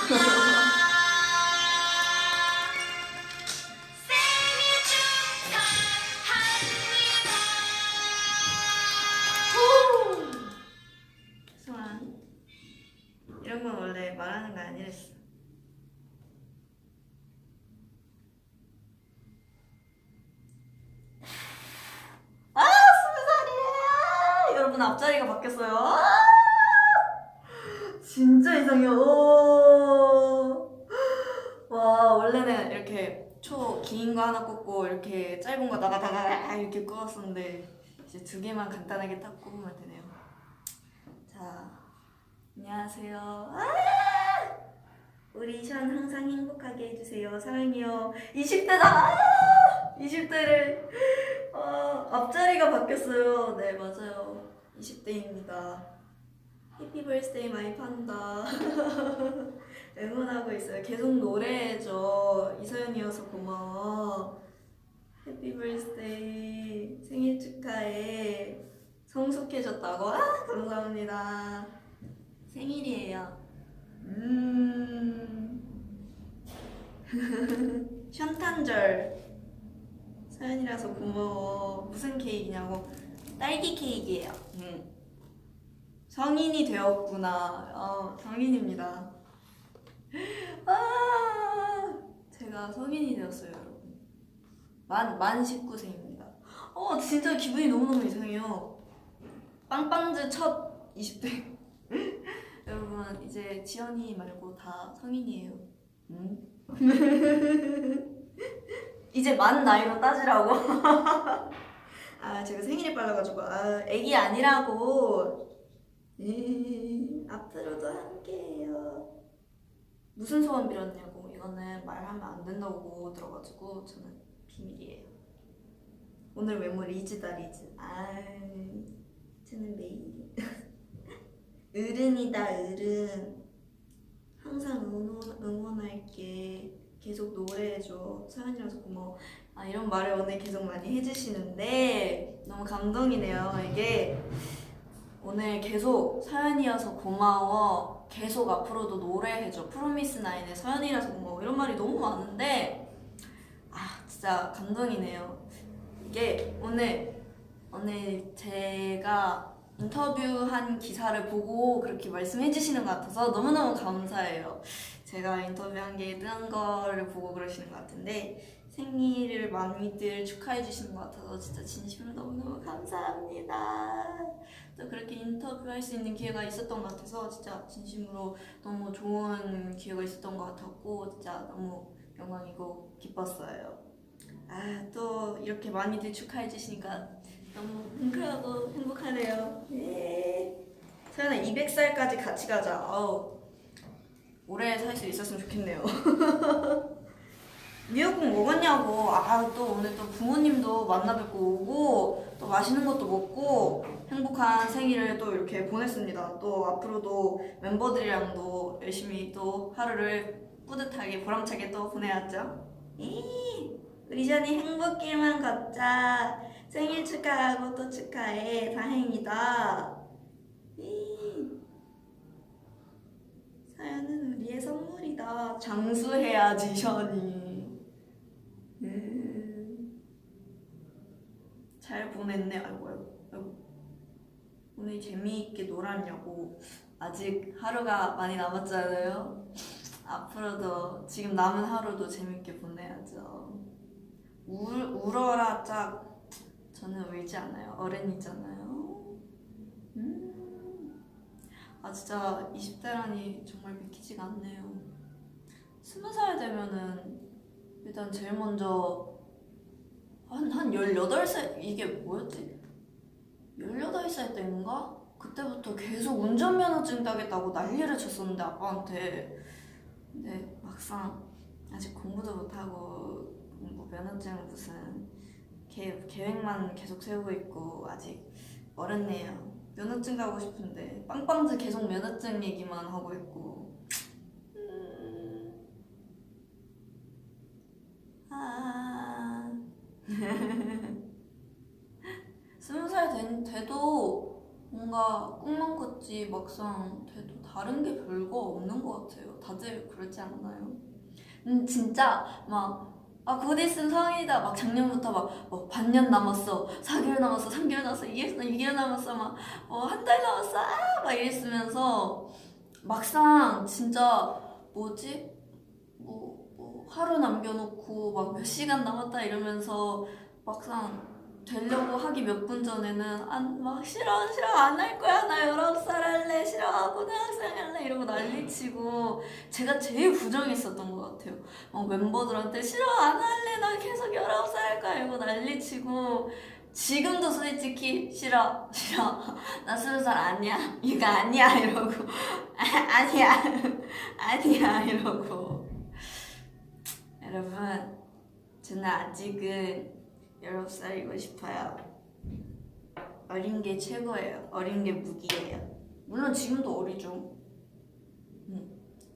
소환. 이런 건 원래 말하는 거 아니랬어. 아, 20살이에요. 여러분 앞자리가 바뀌었어요. 진짜 이상해요. 와, 원래는 이렇게 초 긴 거 하나 꽂고 이렇게 짧은 거 나가다가 이렇게 꽂았었는데 이제 두 개만 간단하게 딱 꽂으면 되네요. 자, 안녕하세요. 우리 션 항상 행복하게 해주세요. 사랑해요. 20대다. 20대를 앞자리가 바뀌었어요. 네, 맞아요. 20대입니다. 해피 벌스데이 마이 판다. 응원하고 있어요. 계속 노래해줘. 이서연이어서 고마워. 해피 벌스데이 생일 축하해. 성숙해졌다고? 감사합니다. 생일이에요. 션탄절. 서연이라서 고마워. 무슨 케이크냐고? 딸기 케이크예요. 성인이 되었구나. 성인입니다. 제가 성인이 되었어요, 여러분. 만 19세입니다. 진짜 기분이 너무너무 이상해요. 빵빵즈 첫 20대. 여러분, 이제 지연이 말고 다 성인이에요. 이제 만 나이로 따지라고? 제가 생일이 빨라가지고 애기 아니라고. 앞으로도 함께해요. 무슨 소원 빌었냐고. 이거는 말하면 안 된다고 들어가지고 저는 비밀이에요. 오늘 외모 리즈다 리즈. 저는 매일 어른이다 어른. 항상 응원할게. 계속 노래해줘. 서연이라서 고마워. 이런 말을 오늘 계속 많이 해주시는데 너무 감동이네요. 이게 오늘 계속 서연이어서 고마워. 계속 앞으로도 노래해줘. 프로미스나인의 서연이라서 고마워. 이런 말이 너무 많은데 진짜 감동이네요. 이게 오늘 제가 인터뷰한 기사를 보고 그렇게 말씀해 주시는 것 같아서 너무너무 감사해요. 제가 인터뷰한 게 뜬 거를 보고 그러시는 것 같은데 생일을 많이들 축하해 주시는 것 같아서 진짜 진심으로 너무너무 감사합니다. 또 그렇게 인터뷰할 수 있는 기회가 있었던 것 같아서 진짜 진심으로 너무 좋은 기회가 있었던 것 같았고 진짜 너무 영광이고 기뻤어요. 또 이렇게 많이들 축하해 주시니까 너무 뭉클하고 행복하네요. 서연아 200살까지 같이 가자. 오래 살 수 있었으면 좋겠네요. 미역국 먹었냐고. 또 오늘 또 부모님도 만나 뵙고 오고 또 맛있는 것도 먹고 행복한 생일을 또 이렇게 보냈습니다. 또 앞으로도 멤버들이랑도 열심히 또 하루를 뿌듯하게 보람차게 또 보내야죠. 우리 션이 행복길만 걷자. 생일 축하하고 또 축하해. 다행이다. 사연은 우리의 선물이다. 장수해야지 션이. 잘 보냈네. 아이고. 오늘 재미있게 놀았냐고. 아직 하루가 많이 남았잖아요. 앞으로도 지금 남은 하루도 재밌게 보내야죠. 울어라 짝. 저는 울지 않아요. 어른이잖아요. 진짜 20대라니 정말 믿기지가 않네요. 20살 되면은 일단 제일 먼저 한 18살, 이게 뭐였지? 18살 때인가? 그때부터 계속 운전면허증 따겠다고 난리를 쳤었는데 아빠한테. 근데 막상 아직 공부도 못하고 면허증 무슨 계획만 계속 세우고 있고 아직 멀었네요. 면허증 가고 싶은데 빵빵즈 계속 면허증 얘기만 하고 있고. 20살 돼도 뭔가 꿈만 꿨지 막상 돼도 다른 게 별거 없는 것 같아요. 다들 그렇지 않나요? 진짜 막 곧 있으면 성인이다. 막 작년부터 반년 남았어, 4개월 남았어, 3개월 남았어, 2개월 남았어, 한 달 남았어, 막 이랬으면서 막상 진짜 뭐지? 하루 남겨놓고 막 몇 시간 남았다 이러면서 막상 되려고 하기 몇 분 전에는 막 싫어 안 할 거야, 나 19살 할래, 싫어 고등학생 할래 이러고 난리치고 제가 제일 부정했었던 것 같아요. 멤버들한테 싫어 안 할래, 나 계속 19살 할 거야 이러고 난리치고 지금도 솔직히 싫어 나 20살 아니야, 이거 아니야 이러고 아니야 아니야 이러고. 여러분, 저는 아직은 19살이고 싶어요. 어린 게 최고예요. 어린 게 무기예요. 물론 지금도 어리죠.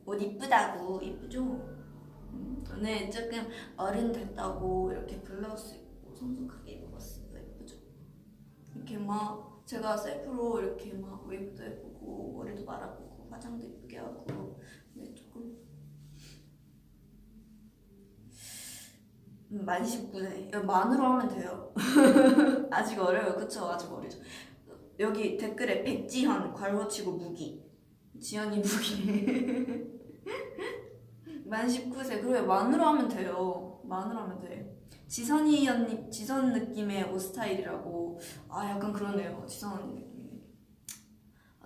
옷 이쁘다고, 이쁘죠? 저는 조금 어른 됐다고 이렇게 블라우스 입고 성숙하게 입어봤어요. 예쁘죠? 이렇게 제가 셀프로 이렇게 웨이브도 해보고 머리도 말아보고 화장도 예쁘게 하고. 네, 조금 만 19세. 만으로 하면 돼요. 아직 어려요. 그쵸? 아직 어리죠. 여기 댓글에 백지현 괄호치고 무기. 지현이 무기. 만 19세. 그래, 만으로 하면 돼요. 만으로 하면 돼. 지선이 언니, 지선 느낌의 옷 스타일이라고. 약간 그러네요. 지선 언니 느낌이.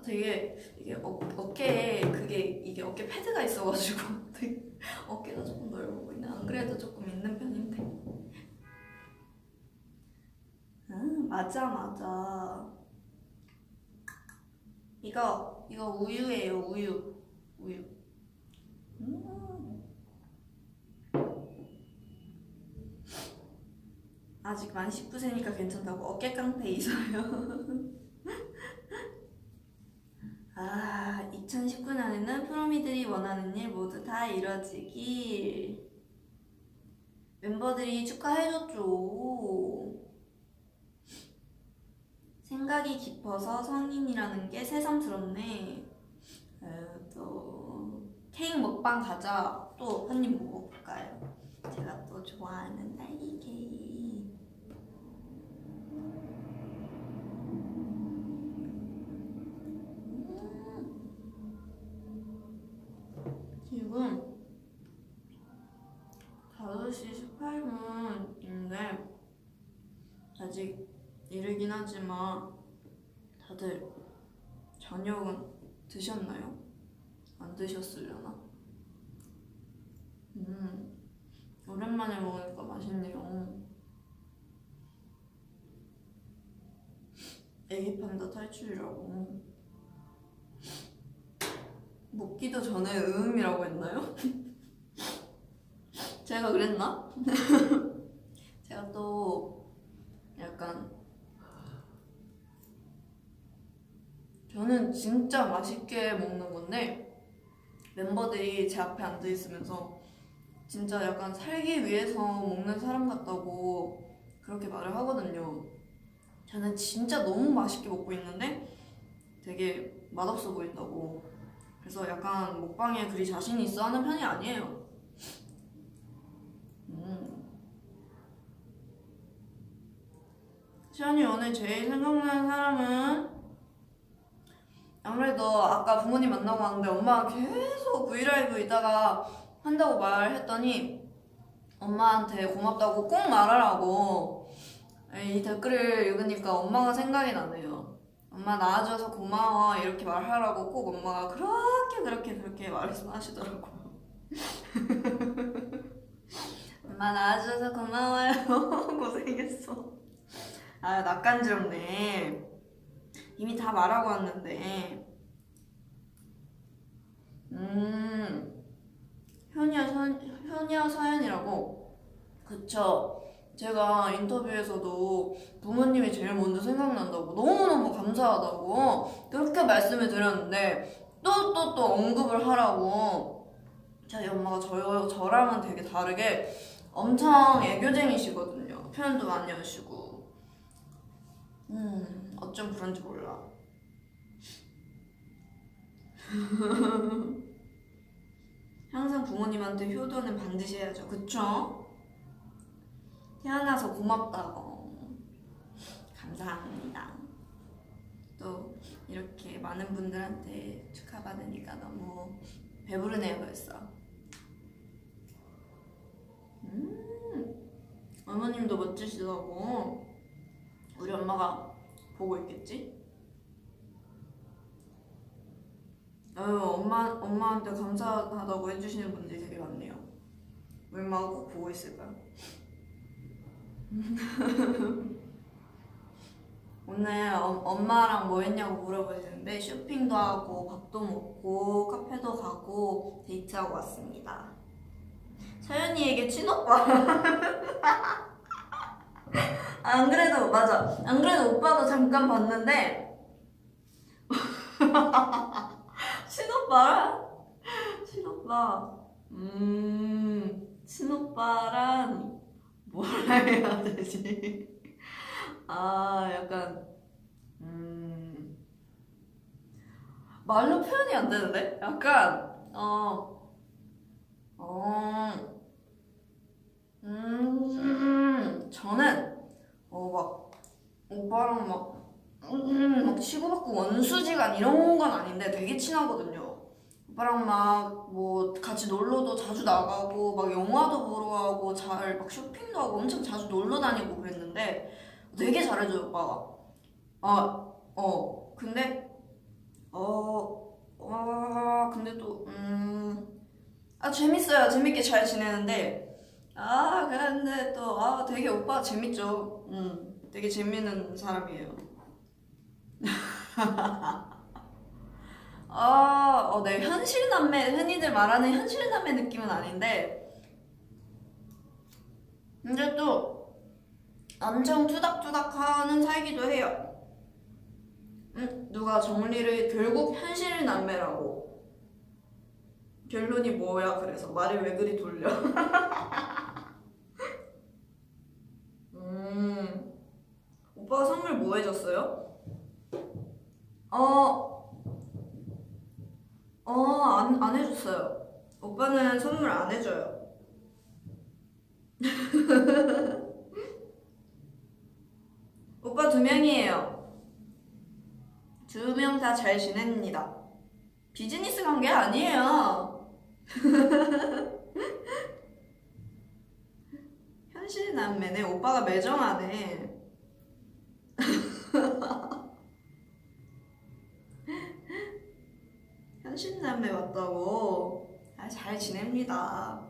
되게 이게 어깨에 이게 어깨 패드가 있어가지고 되게 어깨가 조금 넓어 보이네. 안 그래도 조금 있는 편인데. 맞아. 이거 우유예요. 우유. 아직 만 19세니까 괜찮다고 어깨 깡패 있어요. 2019년에는 프로미들이 원하는 일 모두 다 이뤄지길. 멤버들이 축하해줬죠. 생각이 깊어서 성인이라는 게 새삼스럽네. 또 케이크 먹방 가자. 또 한 입 먹어볼까요? 제가 또 좋아하는 딸기 케이크. 지금 5시 18분인데 아직 이르긴 하지만 다들 저녁은 드셨나요? 안 드셨으려나? 오랜만에 먹으니까 맛있네요. 애기 판다 탈출이라고. 먹기도 전에 음이라고 했나요? 제가 그랬나? 제가 또 약간 저는 진짜 맛있게 먹는 건데 멤버들이 제 앞에 앉아있으면서 진짜 약간 살기 위해서 먹는 사람 같다고 그렇게 말을 하거든요. 저는 진짜 너무 맛있게 먹고 있는데 되게 맛없어 보인다고. 그래서 약간 먹방에 그리 자신이 있어 하는 편이 아니에요. 시연이 오늘 제일 생각나는 사람은 아무래도 아까 부모님 만나고 왔는데 엄마가 계속 브이라이브 이따가 한다고 말했더니 엄마한테 고맙다고 꼭 말하라고 이 댓글을 읽으니까 엄마가 생각이 나네요. 엄마 낳아줘서 고마워 이렇게 말하라고 꼭 엄마가 그렇게 말씀하시더라고. 엄마 낳아줘서 고마워요. 고생했어. 낯간지럽네. 이미 다 말하고 왔는데. 효녀 서연이라고. 그쵸. 제가 인터뷰에서도 부모님이 제일 먼저 생각난다고 너무너무 감사하다고 그렇게 말씀을 드렸는데 또 언급을 하라고. 저희 엄마가 저랑은 되게 다르게 엄청 애교쟁이시거든요. 표현도 많이 하시고. 어쩜 그런지 몰라. 항상 부모님한테 효도는 반드시 해야죠. 그쵸? 태어나서 고맙다고. 감사합니다. 또 이렇게 많은 분들한테 축하받으니까 너무 배부르네요 벌써. 어머님도 멋지시다고. 우리 엄마가 보고 있겠지? 엄마한테 감사하다고 해주시는 분들이 되게 많네요. 우리 엄마가 꼭 보고 있을까요? 오늘 엄마랑 뭐 했냐고 물어보시는데 쇼핑도 하고 밥도 먹고 카페도 가고 데이트하고 왔습니다. 서연이에게 친오빠. 안 그래도 맞아. 안 그래도 오빠도 잠깐 봤는데 친오빠랑 친오빠랑 뭐라 해야 되지? 약간 말로 표현이 안 되는데? 약간 저는 막 오빠랑 막 치고받고 원수지간 이런 건 아닌데 되게 친하거든요. 오빠랑 막 뭐 같이 놀러도 자주 나가고 막 영화도 보러 가고 잘 막 쇼핑도 하고 엄청 자주 놀러 다니고 그랬는데 되게 잘해줘요 오빠가. 근데 근데 또 재밌어요. 재밌게 잘 지내는데 근데 또 되게 오빠 재밌죠. 되게 재밌는 사람이에요. 네, 현실남매, 흔히들 말하는 현실남매 느낌은 아닌데, 근데 또 엄청 투닥투닥 하는 사이기도 해요. 누가 정리를 결국 현실남매라고. 결론이 뭐야, 그래서 말을 왜 그리 돌려? 오빠가 선물 뭐 해줬어요? 안 해줬어요. 오빠는 선물 안 해줘요. 오빠 2명이에요. 2명 다 잘 지냅니다. 비즈니스 관계 아니에요. 현실 남매네. 오빠가 매정하네. 현실 남매 맞다고. 잘 지냅니다.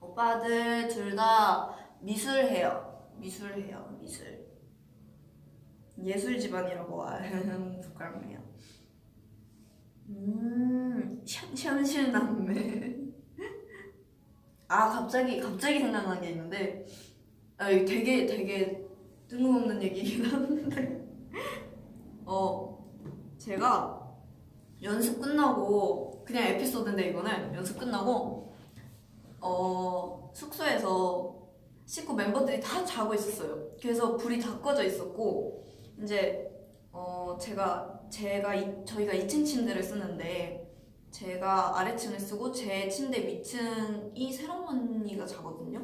오빠들 둘 다 미술해요. 미술. 예술 집안이라고 하는 부끄럽네요. 현실 남매. 갑자기 생각난 게 있는데, 이거 되게 뜬금없는 얘기긴 한데, 제가 연습 끝나고, 그냥 에피소드인데 이거는 연습 끝나고, 숙소에서 식구 멤버들이 다 자고 있었어요. 그래서 불이 다 꺼져 있었고, 이제 저희가 2층 침대를 쓰는데 제가 아래층을 쓰고 제 침대 위층이 새로머니가 자거든요.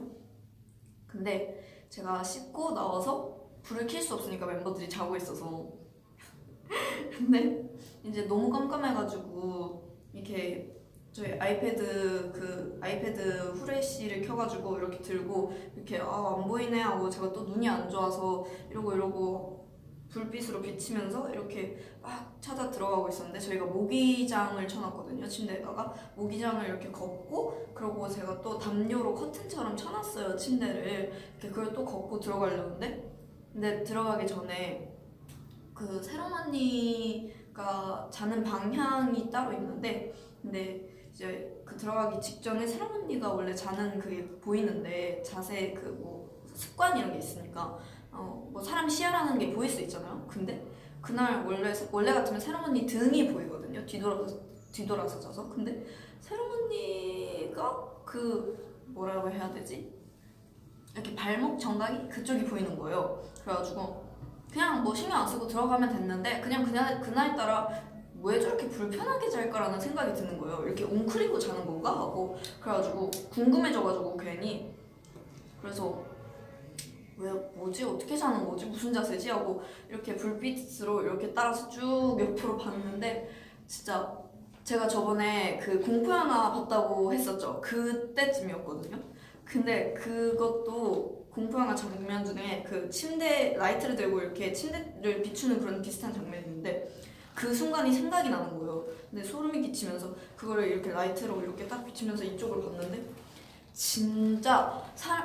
근데 제가 씻고 나와서 불을 켤 수 없으니까 멤버들이 자고 있어서 근데 이제 너무 깜깜해가지고 이렇게 저희 아이패드 후레쉬를 켜가지고 이렇게 들고 이렇게 안 보이네 하고 제가 또 눈이 안 좋아서 이러고 불빛으로 비치면서 이렇게 막 찾아 들어가고 있었는데 저희가 모기장을 쳐놨거든요. 침대에다가 모기장을 이렇게 걷고 그러고 제가 또 담요로 커튼처럼 쳐놨어요. 침대를 이렇게 그걸 또 걷고 들어가려는데 근데 들어가기 전에 그 새로머니가 자는 방향이 따로 있는데 근데 이제 그 들어가기 직전에 새로머니가 원래 자는 그게 보이는데 자세 그 뭐 습관 이런 게 있으니까 뭐 사람 시야라는 게 보일 수 있잖아요. 근데 그날 원래 같으면 새로머니 등이 보이거든요. 뒤돌아서 자서. 근데 새로머니가 그 뭐라고 해야 되지? 이렇게 발목 정각이 그쪽이 보이는 거예요. 그래가지고 그냥 뭐 신경 안 쓰고 들어가면 됐는데 그냥 그날따라 왜 저렇게 불편하게 잘까라는 생각이 드는 거예요. 이렇게 웅크리고 자는 건가 하고 그래가지고 궁금해져가지고 괜히 그래서 왜 뭐지 어떻게 자는 거지 무슨 자세지 하고 이렇게 불빛으로 이렇게 따라서 쭉 옆으로 봤는데 진짜 제가 저번에 그 공포 영화 봤다고 했었죠. 그때쯤이었거든요. 근데 그것도 공포 영화 장면 중에 그 침대 라이트를 들고 이렇게 침대를 비추는 그런 비슷한 장면이 있는데 그 순간이 생각이 나는 거예요. 근데 소름이 끼치면서 그거를 이렇게 라이트로 이렇게 딱 비추면서 이쪽을 봤는데 진짜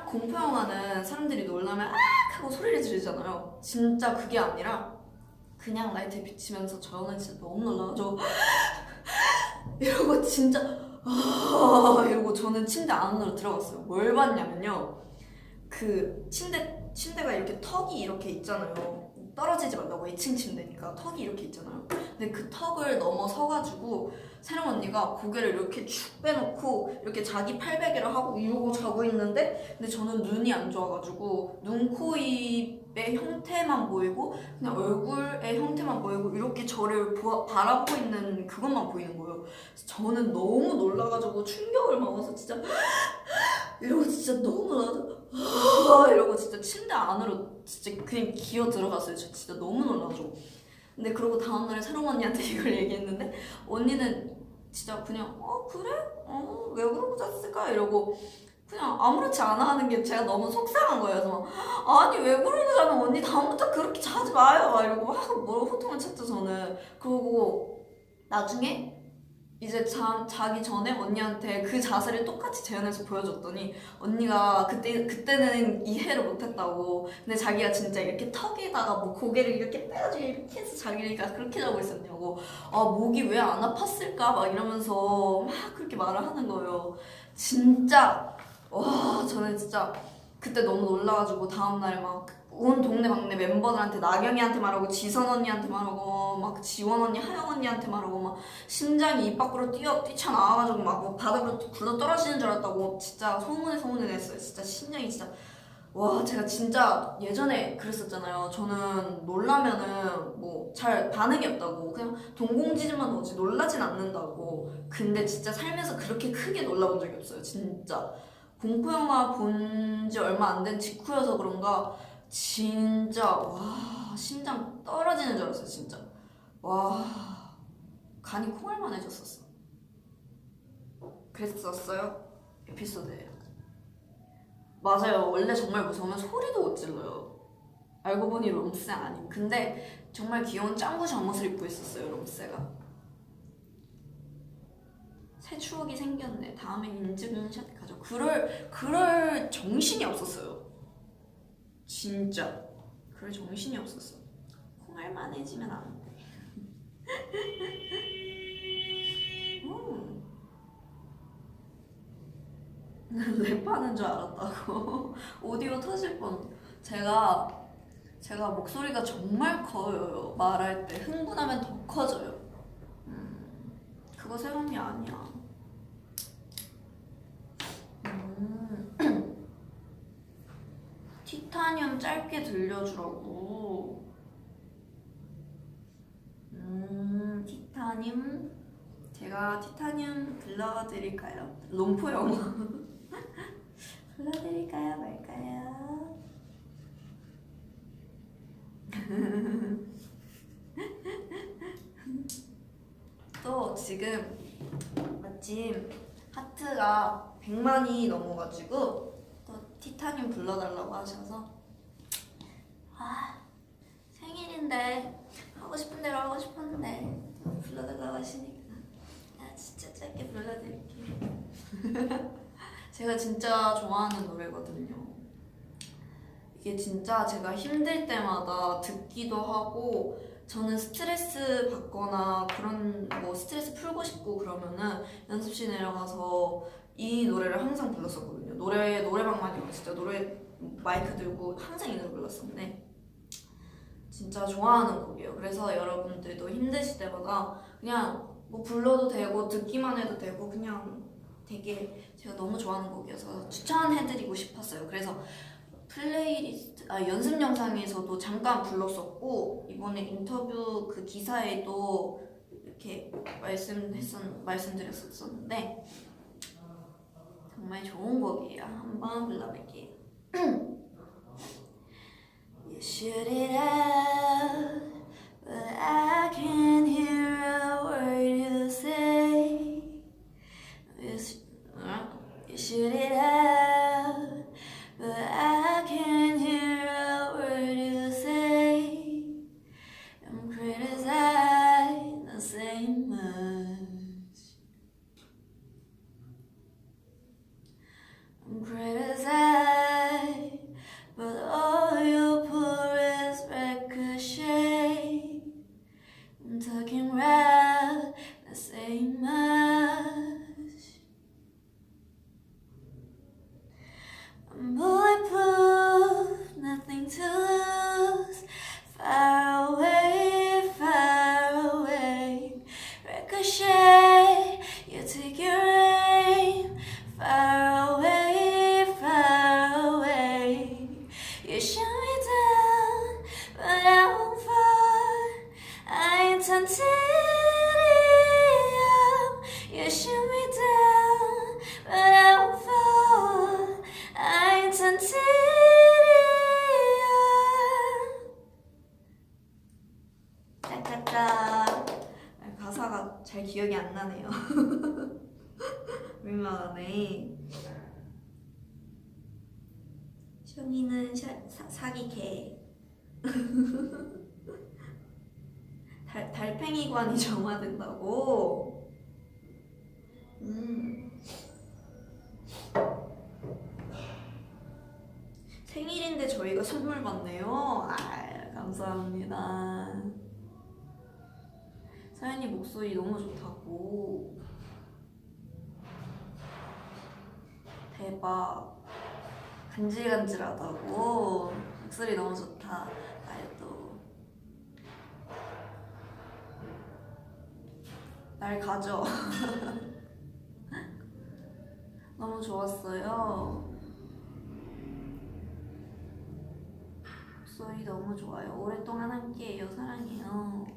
공포 영화는 사람들이 놀라면 악 하고 소리를 지르잖아요. 진짜 그게 아니라 그냥 라이트 비치면서 저는 진짜 너무 놀라가지고 이러고 진짜 이러고 저는 침대 안으로 들어갔어요. 뭘 봤냐면요. 그 침대가 이렇게 턱이 이렇게 있잖아요. 떨어지지 말라고 2층 침대니까 턱이 이렇게 있잖아요. 근데 그 턱을 넘어서가지고 세령 언니가 고개를 이렇게 쭉 빼놓고 이렇게 자기 팔베개를 하고 이러고 자고 있는데 근데 저는 눈이 안 좋아가지고 눈, 코, 입의 형태만 보이고 그냥 얼굴의 형태만 보이고 이렇게 저를 바라보고 있는 그것만 보이는 거예요. 저는 너무 놀라가지고 충격을 먹어서 진짜 이러고 진짜 너무 놀라서 이러고 진짜 침대 안으로 진짜 그냥 기어 들어갔어요. 저 진짜 너무 놀라죠. 근데 그러고 다음날에 새로운 언니한테 이걸 얘기했는데 언니는 진짜 그냥 그래? 왜 그러고 잤을까? 이러고 그냥 아무렇지 않아 하는 게 제가 너무 속상한 거예요. 그래서 아니 왜 그러고 자면 언니 다음부터 그렇게 자지 마요 막 이러고 막 뭐 호통을 쳤죠 저는. 그러고 나중에 이제 자기 전에 언니한테 그 자세를 똑같이 재현해서 보여줬더니 언니가 그때는 이해를 못했다고. 근데 자기가 진짜 이렇게 턱에다가 뭐 고개를 이렇게 빼가지고 이렇게 해서 자기가 그렇게 자고 있었냐고. 목이 왜 안 아팠을까 막 이러면서 막 그렇게 말을 하는 거예요. 진짜 와 저는 진짜 그때 너무 놀라가지고 다음날 막 온 동네 막내 멤버들한테 나경이한테 말하고 지선 언니한테 말하고 막 지원 언니 하영 언니한테 말하고 막 심장이 입 밖으로 뛰쳐나와가지고 막뭐 바닥으로 굴러 떨어지는 줄 알았다고 진짜 소문을 냈어요. 진짜 심장이 진짜 와 제가 진짜 예전에 그랬었잖아요. 저는 놀라면은 뭐 잘 반응이 없다고 그냥 동공지진만 오지 놀라진 않는다고. 근데 진짜 살면서 그렇게 크게 놀라본 적이 없어요. 진짜 공포영화 본 지 얼마 안 된 직후여서 그런가 진짜 와 심장 떨어지는 줄 알았어요. 진짜 와 간이 콩알만해졌었어. 그랬었어요. 에피소드예요. 맞아요. 원래 정말 무서우면 소리도 못 질러요. 알고 보니 롬스 아님. 근데 정말 귀여운 짱구 잠옷을 입고 있었어요. 롬스가. 새 추억이 생겼네. 다음에 인증샷 가져. 그럴 정신이 없었어요. 진짜 그럴 정신이 없었어. 콩알만해지면 안 돼. 랩하는 줄 알았다고. 오디오 터질 뻔. 제가 목소리가 정말 커요. 말할 때 흥분하면 더 커져요. 그거 새로운 게 아니야. 티타늄 짧게 들려주라고. 티타늄 제가 티타늄 불러드릴까요? 롬포 영화 불러드릴까요 말까요? 또 지금 마침 하트가 100만이 넘어가지고 또 티타늄 불러달라고 하셔서 생일인데 하고 싶은 대로 하고 싶었는데 또 불러달라고 하시니까 진짜 짧게 불러드릴게요. 제가 진짜 좋아하는 노래거든요. 이게 진짜 제가 힘들 때마다 듣기도 하고 저는 스트레스 받거나 그런 뭐 스트레스 풀고 싶고 그러면은 연습실 내려가서 이 노래를 항상 불렀었거든요. 노래방만 이고 진짜 노래 마이크 들고 항상 이 노래 불렀었는데 진짜 좋아하는 곡이에요. 그래서 여러분들도 힘드실 때마다 그냥 뭐 불러도 되고 듣기만 해도 되고 그냥 되게 제가 너무 좋아하는 곡이어서 추천해드리고 싶었어요. 그래서 플레이리스트, 연습 영상에서도 잠깐 불렀었고, 이번에 인터뷰 그 기사에도 이렇게 말씀드렸었는데, 정말 좋은 곡이에요. 한번 불러볼게요. You shoot it out, but I can't hear a word you say. You shoot it out, but I can't hear a word you say. I'm criticized, not saying much. I'm criticized, but all you pull is ricochet. I'm talking right, not saying much. I'm bulletproof, nothing to lose. Far away, ricochet. You take your aim, far away. You shoot me down, but I won't fall. I ain't titanium. You shoot me down, but I won't fall. I ain't titanium. 짜짜짜. 가사가 잘 기억이 안 나네요. 민망하네. 션이는 사기개. 달팽이관이 정화된다고? 생일인데 저희가 선물 받네요. 감사합니다. 사연이 목소리 너무 좋다고. 대박. 간질간질하다고. 목소리 너무 좋다. 나도. 날 가져. 너무 좋았어요. 목소리 너무 좋아요. 오랫동안 함께해요. 사랑해요.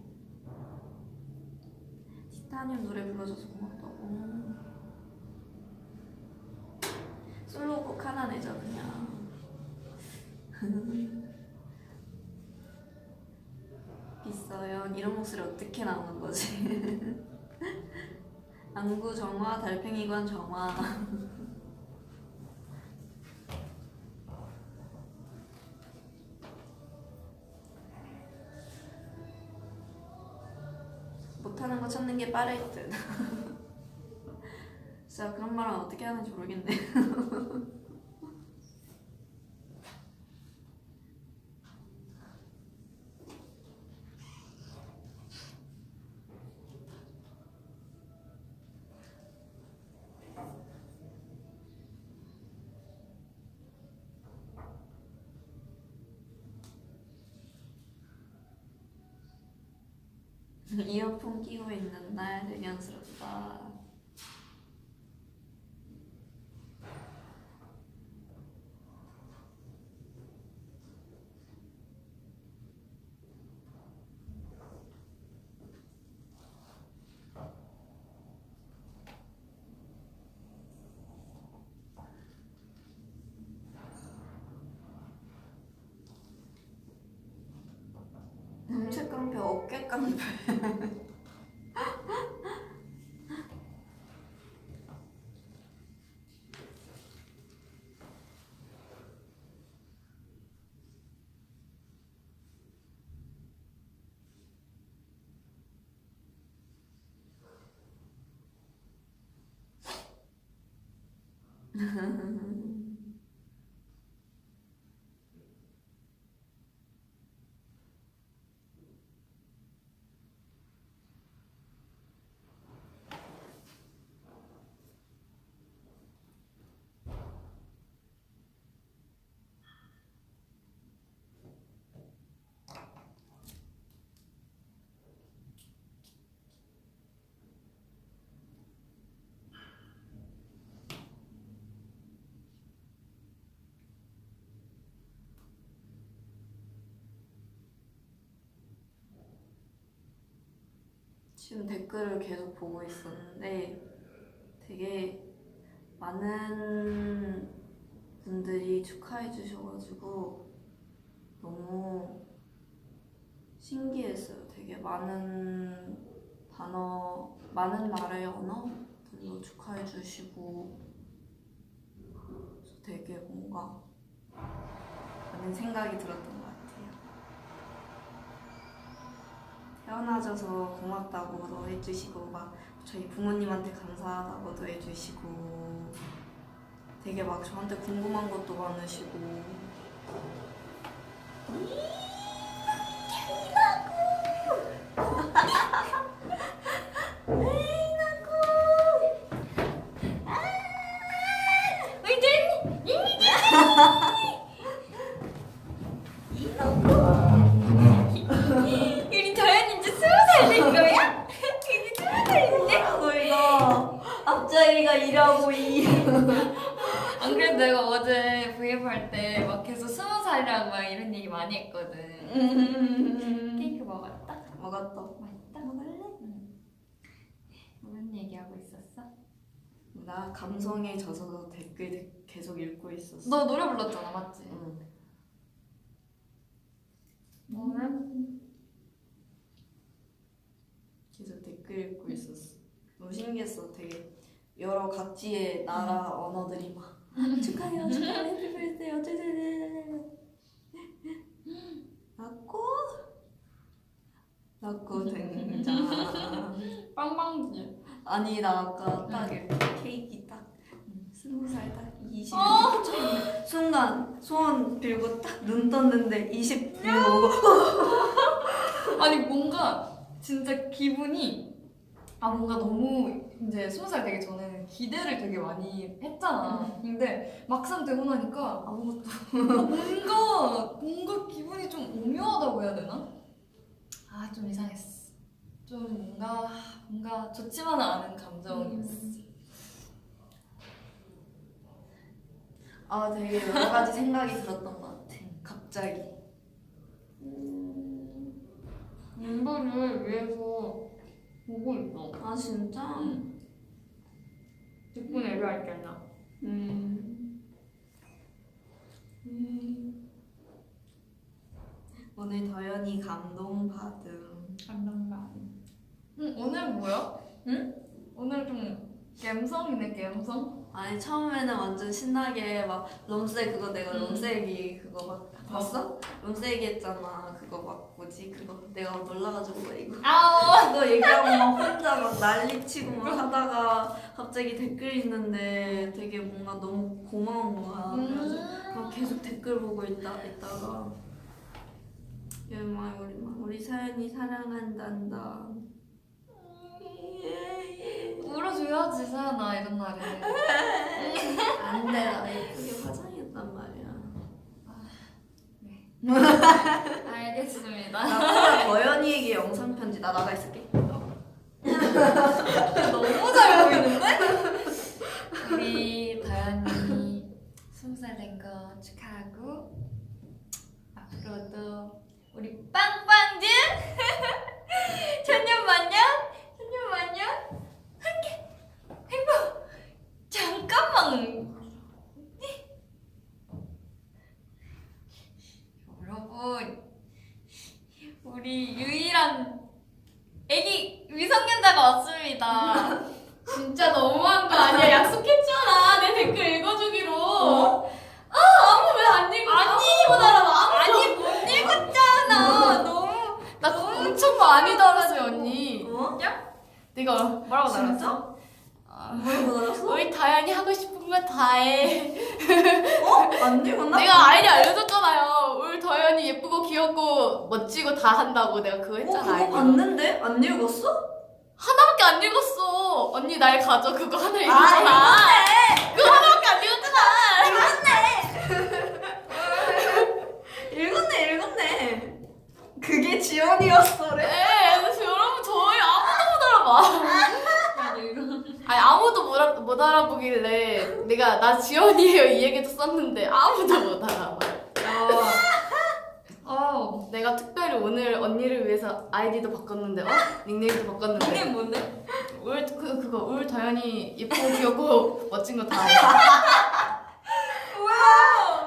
티타늄 노래 불러줘서 고맙다고. 솔로곡 하나 내자 그냥. 비싸요. 이런 목소리 어떻게 나오는 거지? 안구 정화, 달팽이관 정화. 못하는 거 찾는 게 빠를 듯. 진짜 그런 말은 어떻게 하는지 모르겠네. 이어폰 끼고 있는 날 대견스럽다. 음색 깡패, 어깨 깡패. 지금 댓글을 계속 보고 있었는데 되게 많은 분들이 축하해 주셔가지고 너무 신기했어요. 되게 많은 단어, 많은 나라의 언어들로 축하해 주시고 되게 뭔가 많은 생각이 들었던 것 같아요. 태어나줘서 고맙다고도 해주시고 막 저희 부모님한테 감사하다고도 해주시고 되게 막 저한테 궁금한 것도 많으시고 우리 도연이 이제 20살 된 거야? 이제 20살인데? 이거 앞자리가 일하고 안 그래도 내가 어제 브이앱 할 때 막 계속 20살이라고 막 이런 얘기 많이 했거든. 케이크 먹었다? 먹었다. 맛있다? 먹을래? 응. 무슨 얘기하고 있었어? 나 감성에 젖어서 댓글 계속 읽고 있었어. 너 노래 불렀잖아, 맞지? 응. 너는? 계속 댓글 읽고 있었어. 너무 신기했어. 되게 여러 각지의 나라 언어들이 막 축하해요, 축하해요, 해피 birthday, 어쩌저쩌저. 낳고 등장. 빵빵지. 아니 나 아까 딱 이렇게 케이크 딱 20살 딱 20. 순간 소원 빌고 딱 눈 떴는데 20 빌고 아니 뭔가 진짜 기분이 뭔가 너무 이제 20살 되기 전에는 기대를 되게 많이 했잖아. 근데 막상 되고 나니까 아무것도. 뭔가 기분이 좀 오묘하다고 해야 되나? 좀 이상했어. 좀 뭔가 좋지만은 않은 감정이었어. 되게 여러 가지 생각이 들었던 것 같아. 갑자기. 멤버를 위해서 보고 있어. 아 진짜? 덕분에 애를 알겠나? 오늘 더연이 감동받음. 감동받음. 오늘 뭐야? 응? 오늘 좀 갬성이네, 갬성? 아니 처음에는 완전 신나게 막 롬세 그거 내가 롬세기 그거 막 봤어? 롬세기 했잖아. 그거 막 뭐지 그거 내가 놀라가지고 막 이거 그거 얘기하고 막 혼자 막 난리치고 막 하다가 갑자기 댓글 있는데 되게 뭔가 너무 고마운 거야. 그래가지고 막 계속 댓글 보고 있다가 우리 사연이 사랑한단다. 울어줘야지, 사연아, 이런 날에. 안돼 나 예쁘게 화장했단 말이야. 알겠습니다. 나보다 더연이에게 영상 편지 나 나가 있을게. 너무 잘 보이는데? 우리 다현이 20살 된 거 축하하고 앞으로도 우리 빵빵즈 천년만년 함께 행복. 잠깐만 여러분, 우리 유일한 애기 미성년자가 왔습니다. 진짜 너무한 거 아니야? 약속했잖아. 내 댓글 읽어주기로. 아무 왜 안 읽어? 아니 못 알아봐. 아니 못 읽었잖아. 나 엄청 많이 달았지 언니. 야? 내가 뭐라고 달았어? 뭐라고 달았어? 우리 다현이 하고 싶은 거 다 해. 안 읽었나? 내가 아이디 알려줬잖아요. 우리 다현이 예쁘고 귀엽고 멋지고 다 한다고 내가 그거 했잖아. 그거 아이디. 봤는데? 안 읽었어? 하나밖에 안 읽었어. 언니 날 가져. 그거 하나 읽었잖아. 그거 하나밖에 안 읽었잖아. 읽었네. 그게 지연이었어래. 네, 그래서 여러분 저희 아무도 못 알아봐. 아니 아무도 못 알아보길래 내가 나 지연이에요 이 얘기도 썼는데 아무도 못 알아봐. 내가 특별히 오늘 언니를 위해서 아이디도 바꿨는데 닉네임도 바꿨는데 닉네임 뭔데? 그거 울 당연히 예쁘고 귀엽고 멋진 거 다 해.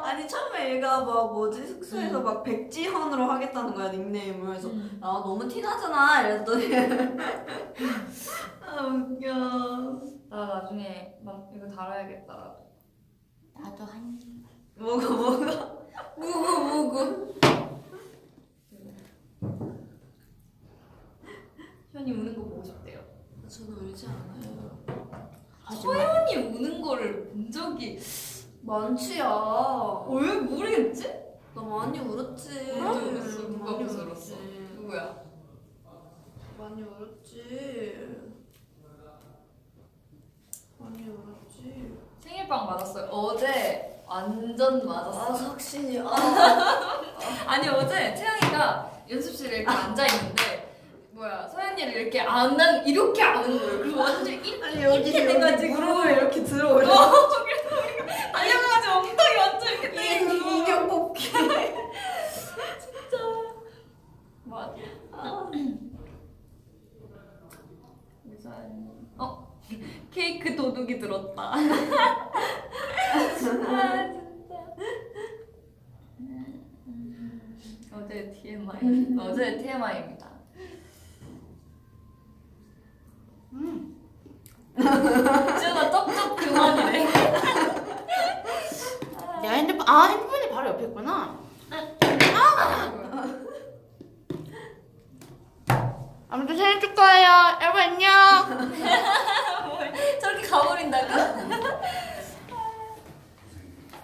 아니 처음에 얘가 막 뭐지 숙소에서 막 백지현으로 하겠다는 거야 닉네임을. 그래서 아 너무 티나잖아 이랬더니 아 웃겨. 나 나중에 막 이거 달아야겠다. 나도 한 입. 뭐가 무구. 현이 우는 거 보고 싶대요. 저는 울지 않아요. 서연이 우는 거를 본 적이 많지야. 왜 모르겠지? 나 많이 울었지. 언제 울었어? 누가 많이 벌써 울었지. 울었어? 누구야? 많이 울었지. 많이 울었지. 생일빵 맞았어요. 어제 완전 아 맞았어. 석신이. 아니 어제 채영이가 연습실에 이렇게 앉아 있는데 서연이를 이렇게 이렇게 안는 거예요. 그리고 완전 아니 여기 돼가지고. 무릎을 이렇게 들어 올려. 달려가가지고 엉덩이 완전 이렇게 때리고. 인형 뽑기. 진짜. 맞아. 케이크 도둑이 들었다. 아 진짜. 어제 TMI입니다. 지훈아 쩝쩝 그만이래. 내 핸드폰이 바로 옆에 있구나. 아무튼 생일 축하해요. 여러분 안녕. 저렇게 가버린다고?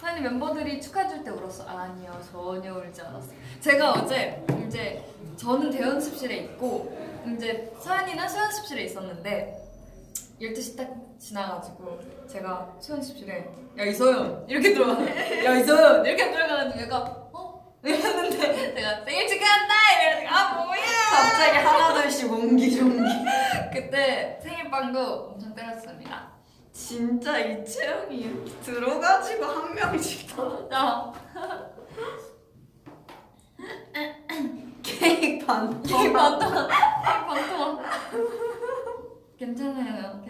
아니 멤버들이 축하해줄 때 울었어. 아니요 전혀 울지 않았어요. 제가 어제 이제 저는 대연습실에 있고 이제 서연이는 수연습실에 있었는데 12시 딱 지나가지고 제가 수연습실에 야 이서연 이렇게 들어가서 야 이서연 이렇게 들어가가지고 얘가 이랬는데 내가 생일 축하한다 이래가지고 아 뭐야 갑자기 하나둘씩 옹기종기. 그때 생일빵도 엄청 때렸습니다. 진짜 이 채영이 이렇게 들어가지고 한 명씩 다 케이크 반. 이게 반토막 괜찮아요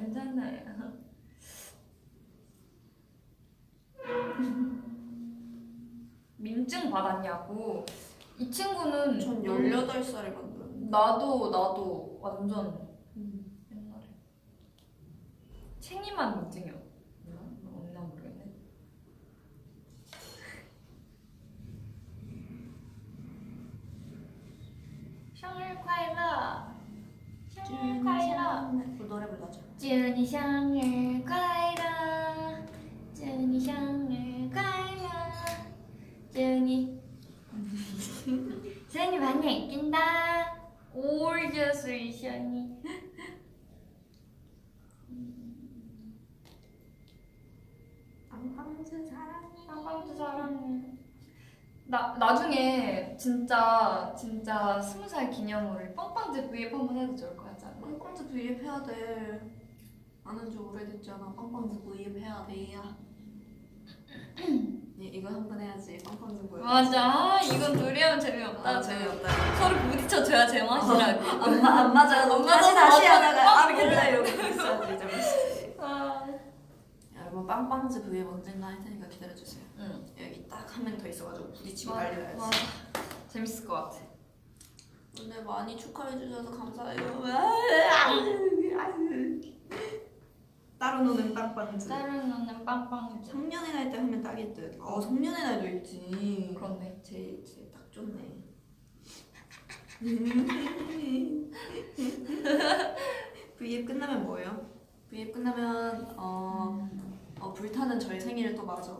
민증 받았냐고. 이 친구는 전 18살에 만든. 나도 완전 옛날에 챙이만 민증이었나? 없나 모르겠네. 생일 快乐 생일 快乐 노래 불러줘. 祝你生日快乐，祝你生日快乐，祝你生日많이 있긴다. 올려서 이션이. 빵빵즈 사랑해. 빵빵도 사랑해. 나중에 진짜 20살 기념으로 빵빵즈 브이앱 한번 해도 좋을 것 같지 않아? 빵빵즈 V앱 해야 돼. 안 한 지 오래됐잖아. 빵빵즈 V앱 해야 돼. 이거 한번 해야지. 빵빵즈 V앱. 맞아. 이건 둘이 하면 재미없다. 재미없다. 서로 부딪혀줘야 제맛이라고. 안 맞아요. 너무 다시 맞아. 하다가 이렇게 이러고 있어야지. 재밌지. 아. 여러분 빵빵즈 V앱 언젠가 할 테니까 기다려주세요. 응. 여기 딱 한 명 더 있어가지고 부딪히고 맞아. 난리 나야지. 맞아. 재밌을 것 같아. 오늘 많이 축하해주셔서 감사해요. 따로 노는 빵빵즈. 따로 노는 빵빵즈. 성년의 날 때 하면 딱일 듯. 성년의 날도 있지. 그렇네. 제일 딱 좋네. V앱 끝나면 뭐예요? V앱 끝나면 불타는 저의 생일을 또 맞아.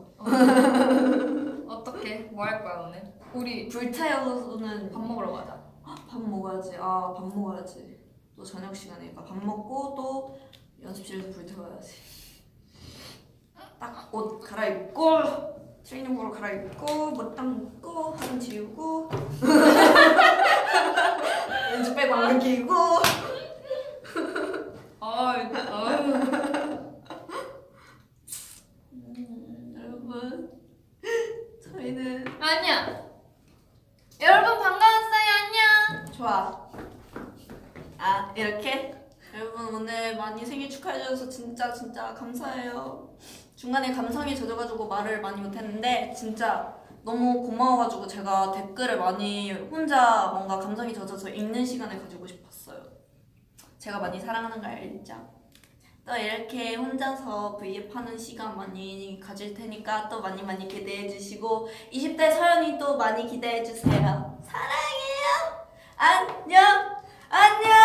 어떻게? 뭐 할 거야 오늘? 우리 불타요는 밥 먹으러 가자. 밥 먹어야지. 밥 먹어야지. 또 저녁 시간이니까 밥 먹고 또 연습실에서 불태워야지. 딱 옷 갈아입고 트레이닝복으로 갈아입고 못당 묶고 화장 지우고 연습백 왕관 끼고. 여러분 저희는 아니야. 여러분 반가웠어요. 좋아. 이렇게? 여러분 오늘 많이 생일 축하해주셔서 진짜 진짜 감사해요. 중간에 감성이 젖어가지고 말을 많이 못했는데 진짜 너무 고마워가지고 제가 댓글을 많이 혼자 뭔가 감성이 젖어서 읽는 시간을 가지고 싶었어요. 제가 많이 사랑하는 거 알죠? 또 이렇게 혼자서 V앱 하는 시간 많이 가질 테니까 또 많이 많이 기대해주시고 20대 서연이 또 많이 기대해주세요. 사랑해요. 안녕. 안녕.